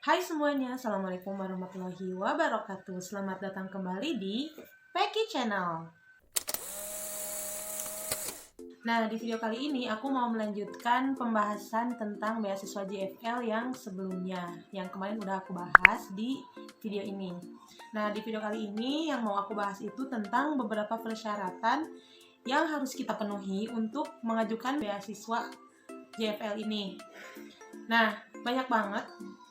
Hai semuanya, Assalamualaikum warahmatullahi wabarakatuh. Selamat datang kembali di Peki Channel. Nah, di video kali ini aku mau melanjutkan pembahasan tentang beasiswa JFL yang sebelumnya, yang kemarin udah aku bahas di video ini. Nah, di video kali ini yang mau aku bahas itu tentang beberapa persyaratan yang harus kita penuhi untuk mengajukan beasiswa JFL ini. Nah, banyak banget,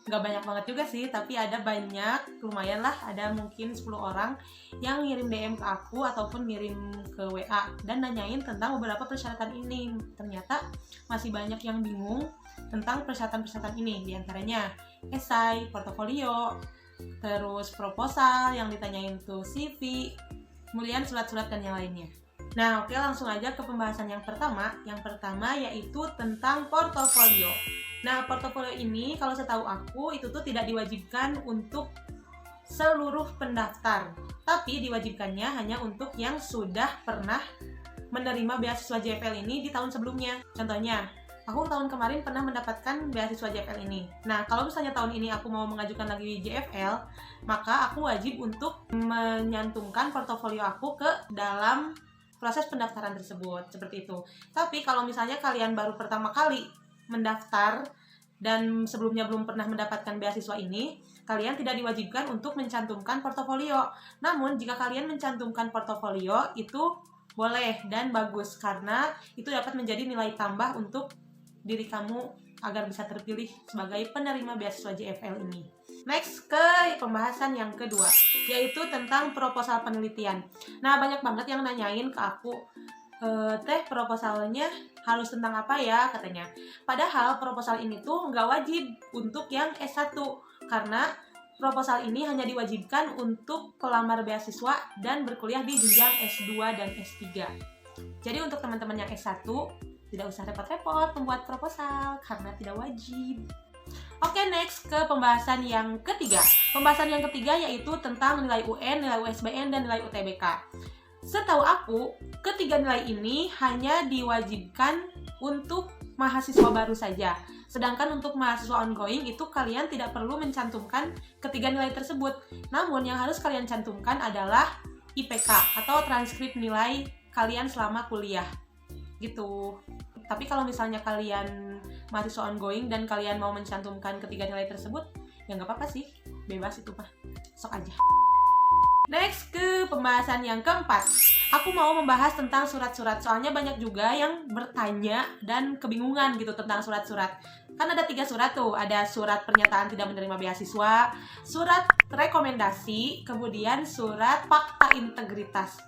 nggak banyak banget juga sih, tapi ada banyak, lumayan lah, ada mungkin 10 orang yang ngirim DM ke aku ataupun ngirim ke WA dan nanyain tentang beberapa persyaratan ini. Ternyata masih banyak yang bingung tentang persyaratan-persyaratan ini, diantaranya esai, portofolio, terus proposal, yang ditanyain tuh CV, kemudian surat-surat dan yang lainnya. Nah, oke, langsung aja ke pembahasan yang pertama. Yang pertama yaitu tentang portofolio. Nah, portofolio ini kalau setahu aku itu tuh tidak diwajibkan untuk seluruh pendaftar, tapi diwajibkannya hanya untuk yang sudah pernah menerima beasiswa JFL ini di tahun sebelumnya. Contohnya, aku tahun kemarin pernah mendapatkan beasiswa JFL ini. Nah, kalau misalnya tahun ini aku mau mengajukan lagi JFL, maka aku wajib untuk menyantumkan portofolio aku ke dalam proses pendaftaran tersebut, seperti itu. Tapi kalau misalnya kalian baru pertama kali mendaftar dan sebelumnya belum pernah mendapatkan beasiswa ini, kalian tidak diwajibkan untuk mencantumkan portofolio. Namun, jika kalian mencantumkan portofolio, itu boleh dan bagus, karena itu dapat menjadi nilai tambah untuk diri kamu agar bisa terpilih sebagai penerima beasiswa JFL ini. Next, ke pembahasan yang kedua, yaitu tentang proposal penelitian. Nah, banyak banget yang nanyain ke aku, teh proposalnya harus tentang apa ya, katanya. Padahal proposal ini tuh nggak wajib untuk yang S1, karena proposal ini hanya diwajibkan untuk pelamar beasiswa dan berkuliah di jenjang S2 dan S3. Jadi untuk teman-teman yang S1, tidak usah repot-repot membuat proposal karena tidak wajib. Oke, next ke pembahasan yang ketiga. Pembahasan yang ketiga yaitu tentang nilai UN, nilai USBN, dan nilai UTBK. Setahu aku, ketiga nilai ini hanya diwajibkan untuk mahasiswa baru saja. Sedangkan untuk mahasiswa ongoing itu kalian tidak perlu mencantumkan ketiga nilai tersebut. Namun yang harus kalian cantumkan adalah IPK atau transkrip nilai kalian selama kuliah. Gitu. Tapi kalau misalnya kalian mahasiswa ongoing dan kalian mau mencantumkan ketiga nilai tersebut, ya nggak apa-apa sih, bebas itu mah, sok aja. Next, ke pembahasan yang keempat. Aku mau membahas tentang surat-surat, soalnya banyak juga yang bertanya dan kebingungan gitu tentang surat-surat. Kan ada 3 surat tuh, ada surat pernyataan tidak menerima beasiswa, surat rekomendasi, kemudian surat fakta integritas.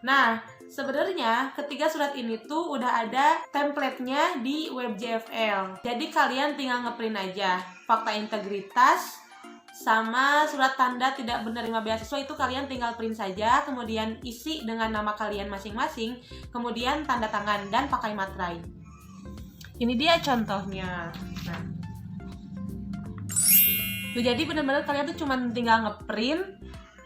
Nah, sebenarnya ketiga surat ini tuh udah ada template-nya di web JFL. Jadi kalian tinggal ngeprint aja. Fakta integritas sama surat tanda tidak menerima beasiswa itu kalian tinggal print saja, kemudian isi dengan nama kalian masing-masing, kemudian tanda tangan dan pakai materai. Ini dia contohnya. Nah, jadi benar-benar kalian tuh cuma tinggal ngeprint,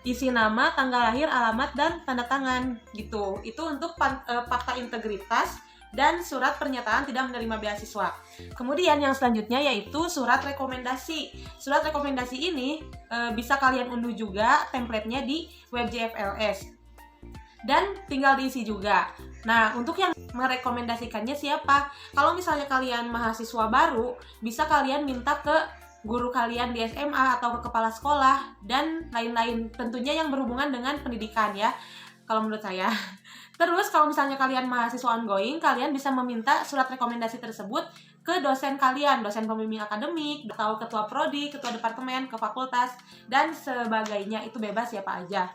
isi nama, tanggal lahir, alamat, dan tanda tangan gitu. Itu untuk fakta integritas dan surat pernyataan tidak menerima beasiswa. Kemudian yang selanjutnya yaitu surat rekomendasi. Surat rekomendasi ini bisa kalian unduh juga template-nya di web JFLS dan tinggal diisi juga. Nah, untuk yang merekomendasikannya siapa? Kalau misalnya kalian mahasiswa baru, bisa kalian minta ke guru kalian di SMA atau ke kepala sekolah dan lain-lain, tentunya yang berhubungan dengan pendidikan ya, kalau menurut saya. Terus kalau misalnya kalian mahasiswa ongoing, kalian bisa meminta surat rekomendasi tersebut ke dosen kalian, dosen pembimbing akademik, atau ketua prodi, ketua departemen, ke fakultas, dan sebagainya. Itu bebas siapa aja.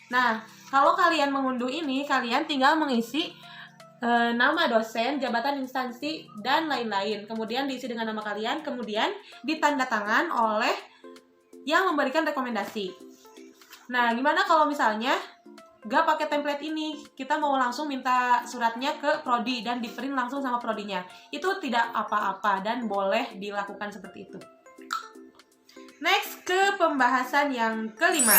Nah, kalau kalian mengunduh ini, kalian tinggal mengisi nama dosen, jabatan instansi, dan lain-lain. Kemudian diisi dengan nama kalian, kemudian ditandatangan oleh yang memberikan rekomendasi. Nah, gimana kalau misalnya gak pakai template ini, kita mau langsung minta suratnya ke prodi dan di print langsung sama prodinya? Itu tidak apa-apa dan boleh dilakukan seperti itu. Next, ke pembahasan yang kelima.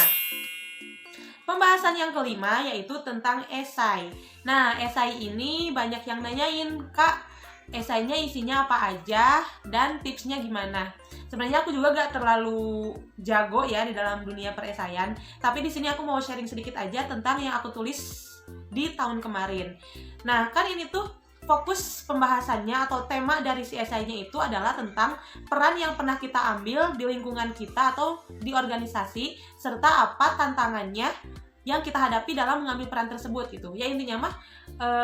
Pembahasan yang kelima yaitu tentang esai. Nah, esai ini banyak yang nanyain, Kak, esainya isinya apa aja dan tipsnya gimana? Sebenarnya aku juga gak terlalu jago ya di dalam dunia per-esaian, tapi di sini aku mau sharing sedikit aja tentang yang aku tulis di tahun kemarin. Nah, kan ini tuh fokus pembahasannya atau tema dari si esainya itu adalah tentang peran yang pernah kita ambil di lingkungan kita atau di organisasi, serta apa tantangannya yang kita hadapi dalam mengambil peran tersebut gitu. Ya intinya mah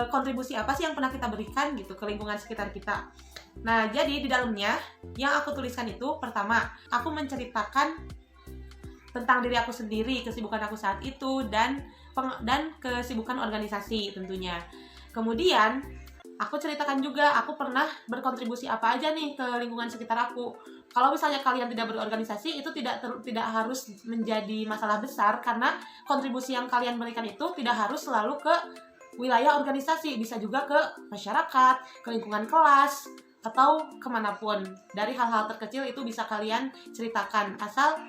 kontribusi apa sih yang pernah kita berikan gitu ke lingkungan sekitar kita. Nah, jadi di dalamnya yang aku tuliskan itu, pertama, aku menceritakan tentang diri aku sendiri, kesibukan aku saat itu, dan kesibukan organisasi tentunya. Kemudian, aku ceritakan juga aku pernah berkontribusi apa aja nih ke lingkungan sekitar aku. Kalau misalnya kalian tidak berorganisasi, itu tidak harus menjadi masalah besar, karena kontribusi yang kalian berikan itu tidak harus selalu ke wilayah organisasi, bisa juga ke masyarakat, ke lingkungan kelas, atau kemanapun. Dari hal-hal terkecil itu bisa kalian ceritakan, asal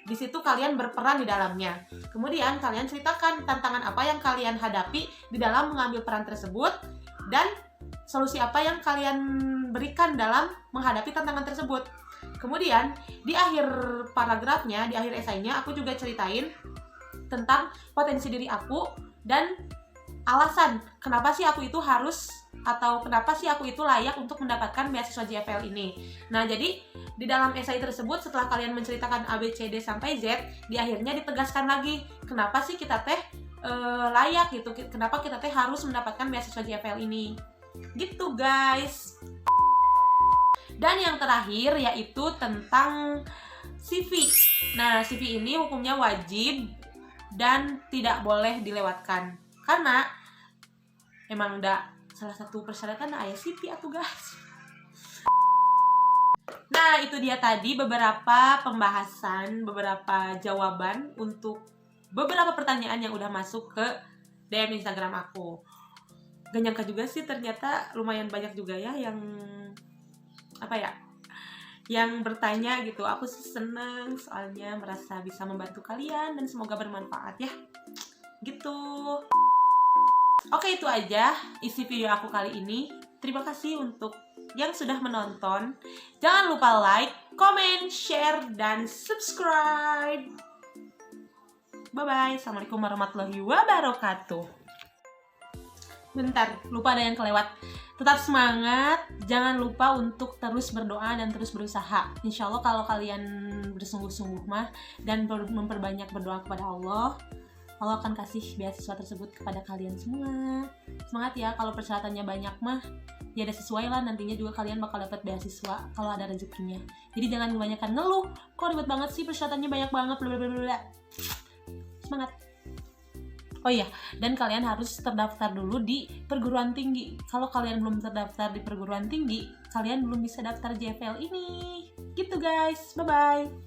di situ kalian berperan di dalamnya. Kemudian kalian ceritakan tantangan apa yang kalian hadapi di dalam mengambil peran tersebut, dan solusi apa yang kalian berikan dalam menghadapi tantangan tersebut. Kemudian di akhir paragrafnya, di akhir esainya, aku juga ceritain tentang potensi diri aku dan alasan kenapa sih aku itu harus, atau kenapa sih aku itu layak untuk mendapatkan beasiswa JFL ini. Nah, jadi di dalam esai tersebut, setelah kalian menceritakan A, B, C, D sampai Z, di akhirnya ditegaskan lagi kenapa sih kita teh layak gitu, kenapa kita teh harus mendapatkan beasiswa JFL ini. Gitu guys. Dan yang terakhir yaitu tentang CV. Nah, CV ini hukumnya wajib dan tidak boleh dilewatkan, karena emang udah salah satu persyaratan ayah CV atuh guys. Nah, itu dia tadi beberapa pembahasan, beberapa jawaban untuk beberapa pertanyaan yang udah masuk ke DM Instagram aku. Gak nyangka juga sih, ternyata lumayan banyak juga ya yang yang bertanya gitu. Aku sih seneng, soalnya merasa bisa membantu kalian dan semoga bermanfaat ya. Gitu. Oke, itu aja isi video aku kali ini. Terima kasih untuk yang sudah menonton. Jangan lupa like, comment, share, dan subscribe. Bye-bye. Assalamualaikum warahmatullahi wabarakatuh. Bentar, lupa ada yang kelewat. Tetap semangat. Jangan lupa untuk terus berdoa dan terus berusaha. Insya Allah kalau kalian bersungguh-sungguh mah dan memperbanyak berdoa kepada Allah, Allah akan kasih beasiswa tersebut kepada kalian semua. Semangat ya, kalau persyaratannya banyak mah ya ada sesuai lah, nantinya juga kalian bakal dapat beasiswa kalau ada rezekinya. Jadi jangan kebanyakan ngeluh, kok ribet banget sih persyaratannya banyak banget, blablabla. Semangat. Oh iya, dan kalian harus terdaftar dulu di perguruan tinggi. Kalau kalian belum terdaftar di perguruan tinggi, kalian belum bisa daftar JFL ini. Gitu guys, bye-bye.